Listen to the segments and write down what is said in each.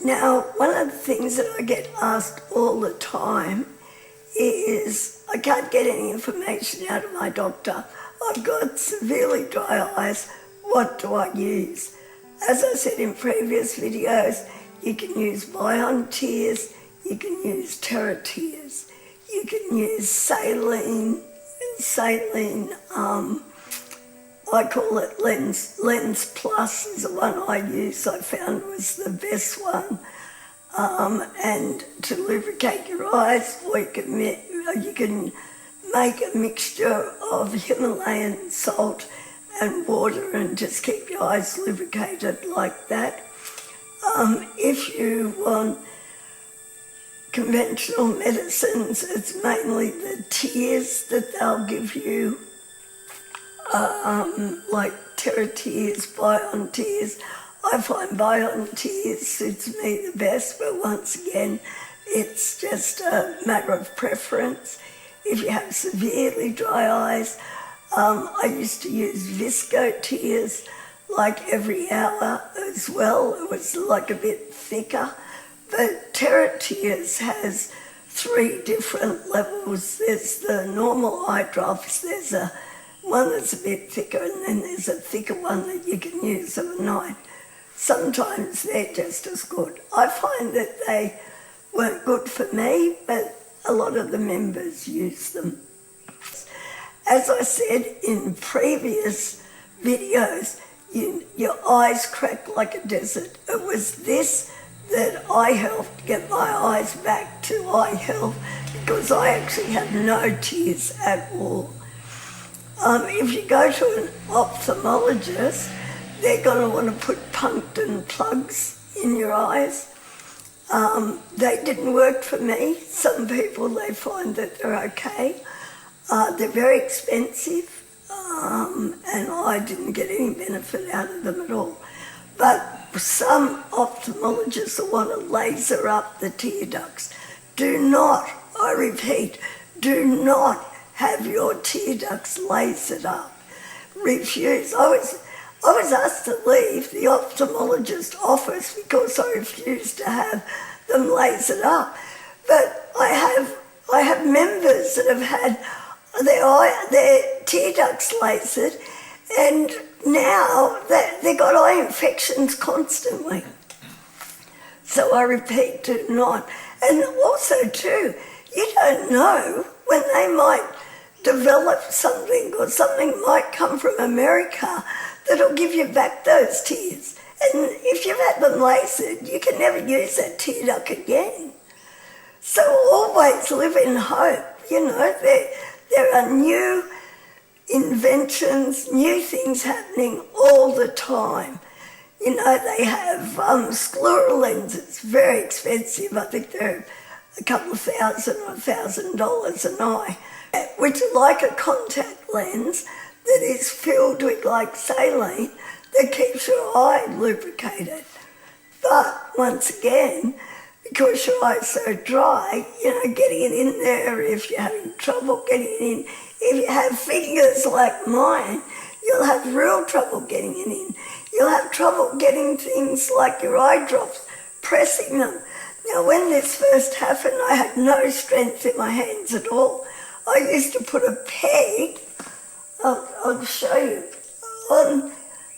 Now, one of the things that I get asked all the time is I can't get any information out of my doctor. I've got severely dry eyes. What do I use? As I said in previous videos, you can use Bion tears, you can use Terra tears, you can use saline, I call it Lens Plus is the one I use. I found was the best one. And to lubricate your eyes, or you can make a mixture of Himalayan salt and water and just keep your eyes lubricated like that. If you want conventional medicines, it's mainly the tears that they'll give you, like Terra tears, Bion tears. I find Bion tears suits me the best, but once again, it's just a matter of preference. If you have severely dry eyes, I used to use Visco tears like every hour as well. It was like a bit thicker. But Terra tears has 3 different levels. There's the normal eye drops, there's one that's a bit thicker, and then there's a thicker one that you can use overnight. Sometimes they're just as good. I find that they weren't good for me, but a lot of the members use them. As I said in previous videos, your eyes crack like a desert. It was this that I helped get my eyes back to eye health, because I actually have no tears at all. If you go to an ophthalmologist, they're going to want to put punctum plugs in your eyes. They didn't work for me. Some people, they find that they're okay. They're very expensive, and I didn't get any benefit out of them at all. But some ophthalmologists will want to laser up the tear ducts. Do not, I repeat, do not have your tear ducts lasered up. Refuse. I was asked to leave the ophthalmologist office because I refused to have them lasered up. But I have members that have had their tear ducts lasered, and now they've got eye infections constantly. So I repeat, do not. And also too, you don't know when they might develop something, or something might come from America that'll give you back those tears. And if you've had them lasered, you can never use that tear duct again. So always live in hope. You know, there are new inventions, new things happening all the time. You know, they have scleral lenses, very expensive. I think they're a couple of $1,000 or $1,000 an eye, which are like a contact lens that is filled with like saline that keeps your eye lubricated. But once again, because your eye's so dry, you know, getting it in there, if you're having trouble getting it in, if you have fingers like mine, you'll have real trouble getting it in. You'll have trouble getting things like your eye drops, pressing them. Now, when this first happened, I had no strength in my hands at all. I used to put a peg, I'll show you,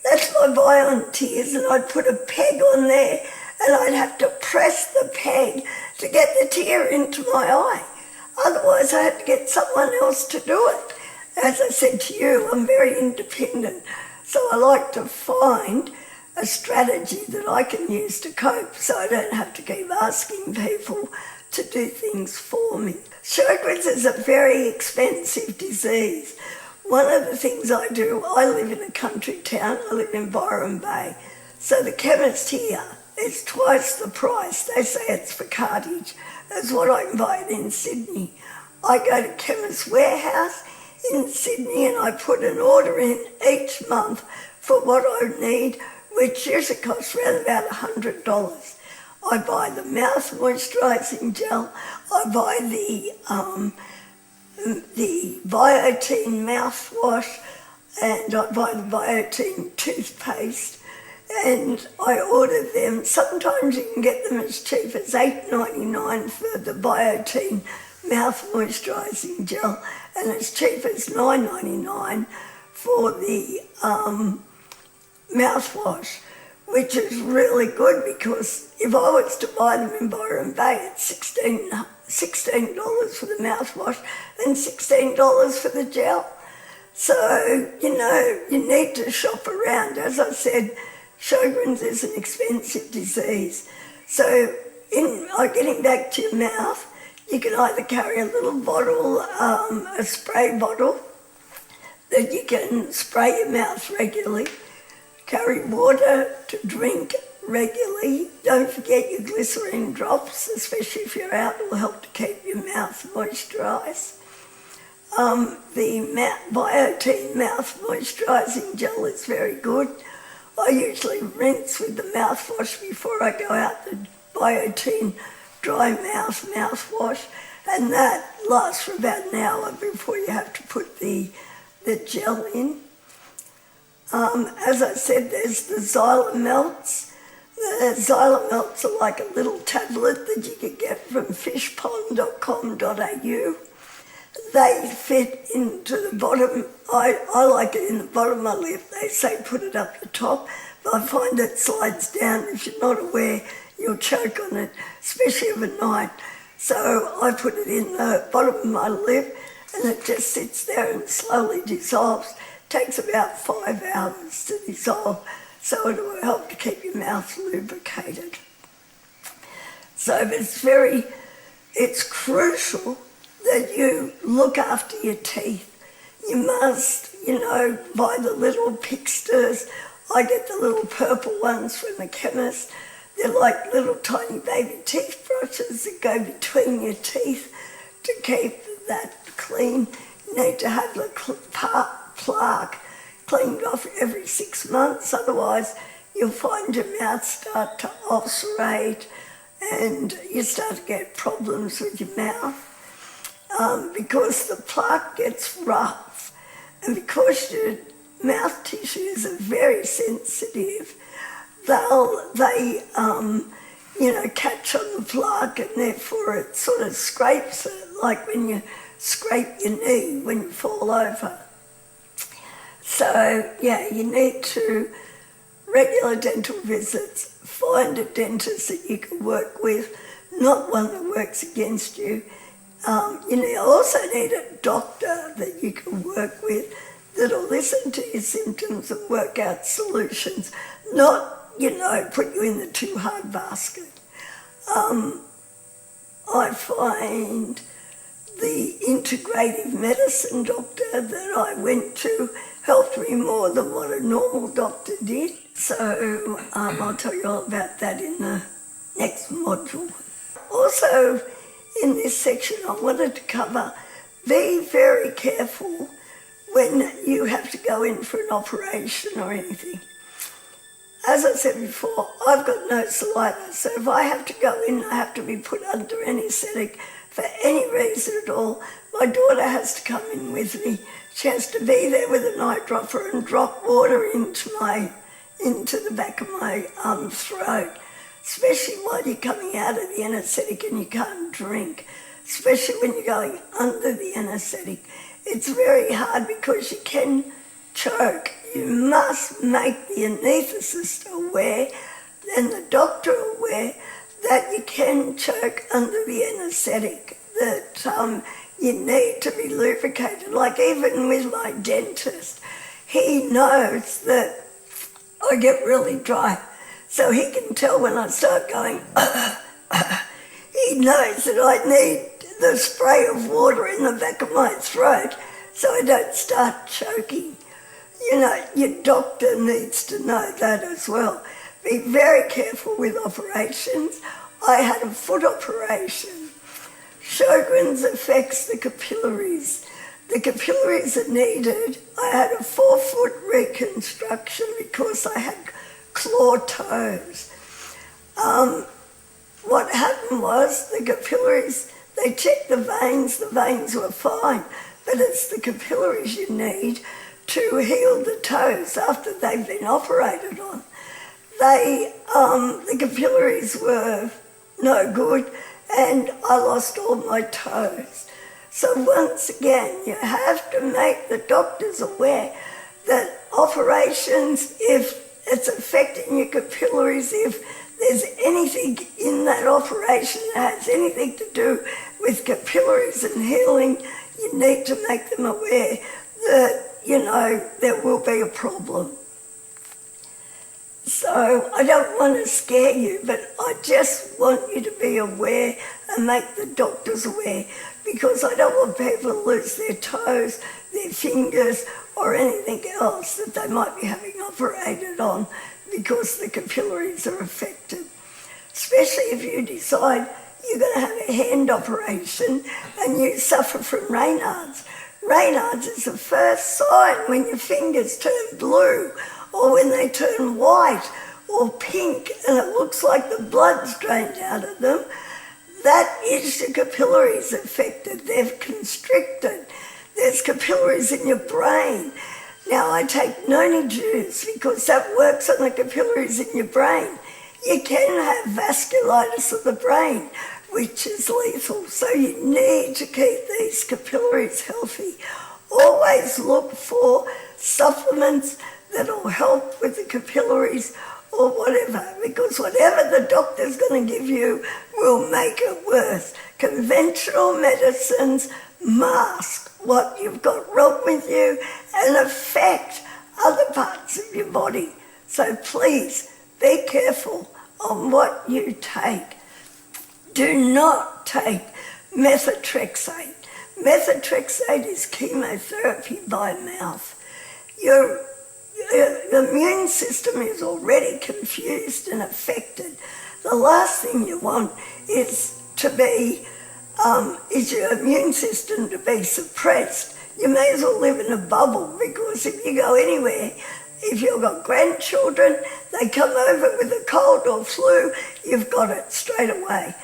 that's my Bion tears, and I'd put a peg on there, and I'd have to press the peg to get the tear into my eye. Otherwise, I had to get someone else to do it. As I said to you, I'm very independent, so I like to find a strategy that I can use to cope, so I don't have to keep asking people to do things for me. Sjögren's is a very expensive disease. One of the things I do, I live in a country town, I live in Byron Bay, so the chemist here is twice the price. They say it's for cartage, as what I can buy it in Sydney. I go to Chemist Warehouse in Sydney and I put an order in each month for what I need, which usually costs around about $100. I buy the mouth moisturising gel, I buy the Biotine mouthwash, and I buy the Biotine toothpaste, and I order them. Sometimes you can get them as cheap as $8.99 for the Biotine mouth moisturising gel, and as cheap as $9.99 for the mouthwash, which is really good, because if I was to buy them in Byron Bay, it's $16 for the mouthwash and $16 for the gel. So, you need to shop around. As I said, Sjögren's is an expensive disease. So, getting back to your mouth, you can either carry a little bottle, a spray bottle that you can spray your mouth regularly, carry water to drink regularly. Don't forget your glycerine drops, especially if you're out, it will help to keep your mouth moisturised. The Biotine mouth moisturising gel is very good. I usually rinse with the mouthwash before I go out, the Biotine dry mouthwash, and that lasts for about an hour before you have to put the gel in. As I said, there's the Xyla Melts. The Xyla Melts are like a little tablet that you can get from fishpond.com.au. They fit into the bottom. I like it in the bottom of my lip. They say put it up the top, but I find it slides down. If you're not aware, you'll choke on it, especially overnight. So I put it in the bottom of my lip, and it just sits there and slowly dissolves. Takes about 5 hours to dissolve, so it will help to keep your mouth lubricated. So it's crucial that you look after your teeth. You must, buy the little Pixters. I get the little purple ones from the chemist. They're like little tiny baby teeth brushes that go between your teeth to keep that clean. You need to have the plaque cleaned off every 6 months, otherwise you'll find your mouth start to ulcerate and you start to get problems with your mouth because the plaque gets rough, and because your mouth tissues are very sensitive, they catch on the plaque, and therefore it sort of scrapes it, like when you scrape your knee when you fall over. So, you need to regular dental visits, find a dentist that you can work with, not one that works against you. You also need a doctor that you can work with that'll listen to your symptoms and work out solutions, not, put you in the too hard basket. I find the integrative medicine doctor that I went to helped me more than what a normal doctor did. So I'll tell you all about that in the next module. Also, in this section, I wanted to cover, be very careful when you have to go in for an operation or anything. As I said before, I've got no saliva, so if I have to go in, I have to be put under anaesthetic for any reason at all. My daughter has to come in with me. She has to be there with an eyedropper and drop water into the back of my throat, especially while you're coming out of the anaesthetic and you can't drink, especially when you're going under the anaesthetic. It's very hard because you can choke. You must make the anaesthetist aware and the doctor aware that you can choke under the anaesthetic, that you need to be lubricated. Like even with my dentist, he knows that I get really dry, so he can tell when I start going, he knows that I need the spray of water in the back of my throat so I don't start choking. Your doctor needs to know that as well. Be very careful with operations. I had a foot operation. Sjögren's affects the capillaries. The capillaries are needed. I had a 4-foot reconstruction because I had claw toes. what happened was the capillaries, they checked the veins were fine, but it's the capillaries you need to heal the toes after they've been operated on. The capillaries were no good, and I lost all my toes. So once again, you have to make the doctors aware that operations, if it's affecting your capillaries, if there's anything in that operation that has anything to do with capillaries and healing, you need to make them aware that, there will be a problem. So I don't want to scare you, but I just want you to be aware and make the doctors aware, because I don't want people to lose their toes, their fingers, or anything else that they might be having operated on because the capillaries are affected. Especially if you decide you're going to have a hand operation and you suffer from Raynaud's. Raynaud's is the first sign when your fingers turn blue or when they turn white or pink and it looks like the blood's drained out of them. That is your capillaries affected. They've constricted. There's capillaries in your brain. Now I take noni juice because that works on the capillaries in your brain. You can have vasculitis of the brain, which is lethal. So you need to keep these capillaries healthy. Always look for supplements that will help with the capillaries or whatever, because whatever the doctor's going to give you will make it worse. Conventional medicines mask what you've got wrong with you and affect other parts of your body. So please be careful on what you take. Do not take methotrexate. Methotrexate is chemotherapy by mouth. Your immune system is already confused and affected. The last thing you want is your immune system to be suppressed. You may as well live in a bubble, because if you go anywhere, if you've got grandchildren, they come over with a cold or flu, you've got it straight away.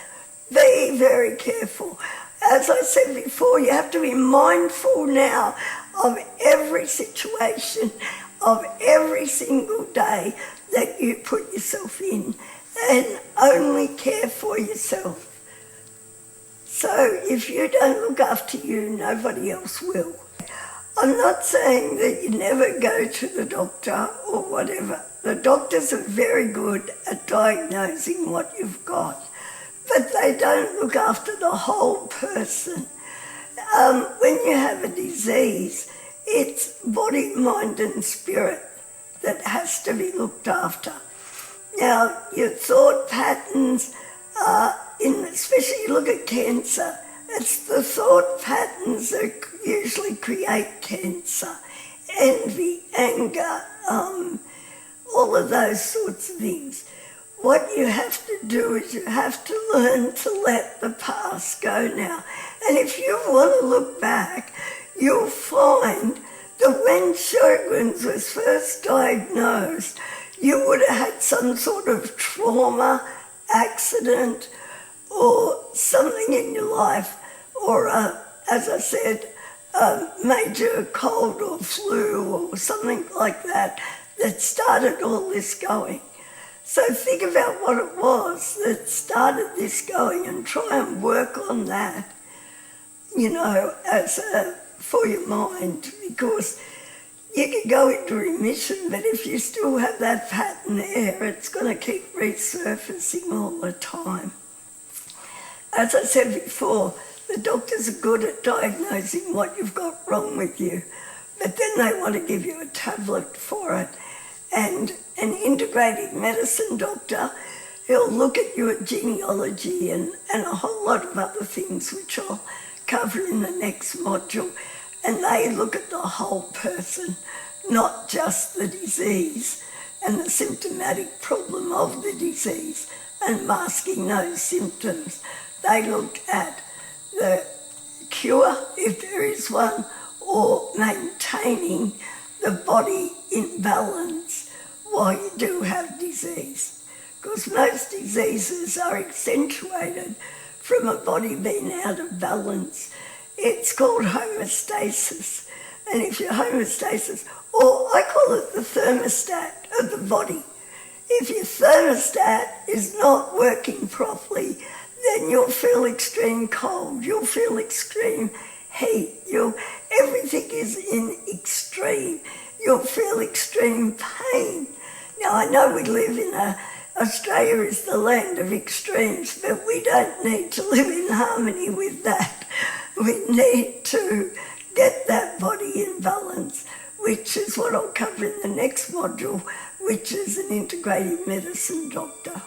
Be very careful. As I said before, you have to be mindful now of every situation, of every single day that you put yourself in, and only care for yourself. So if you don't look after you, nobody else will. I'm not saying that you never go to the doctor or whatever. The doctors are very good at diagnosing what you've got, but they don't look after the whole person. When you have a disease, it's body, mind and spirit that has to be looked after. Now, your thought patterns, especially you look at cancer, it's the thought patterns that usually create cancer. Envy, anger, all of those sorts of things. What you have to do is you have to learn to let the past go now. And if you want to look back, you'll find that when Sjögren's was first diagnosed, you would have had some sort of trauma, accident, or something in your life, or, as I said, a major cold or flu or something like that started all this going. So think about what it was that started this going and try and work on that, for your mind, because you can go into remission, but if you still have that pattern there, it's going to keep resurfacing all the time. As I said before, the doctors are good at diagnosing what you've got wrong with you, but then they want to give you a tablet for it. And an integrative medicine doctor, he'll look at your genealogy and a whole lot of other things which I'll cover in the next module. And they look at the whole person, not just the disease and the symptomatic problem of the disease and masking those symptoms. They look at the cure, if there is one, or maintaining the body in balance while you do have disease. because most diseases are accentuated from a body being out of balance. It's called homeostasis. And if your homeostasis, or I call it the thermostat of the body, if your thermostat is not working properly, then you'll feel extreme cold, you'll feel extreme heat, everything is in extreme. You'll feel extreme pain. Now, I know we live in Australia is the land of extremes, but we don't need to live in harmony with that. We need to get that body in balance, which is what I'll cover in the next module, which is an integrative medicine doctor.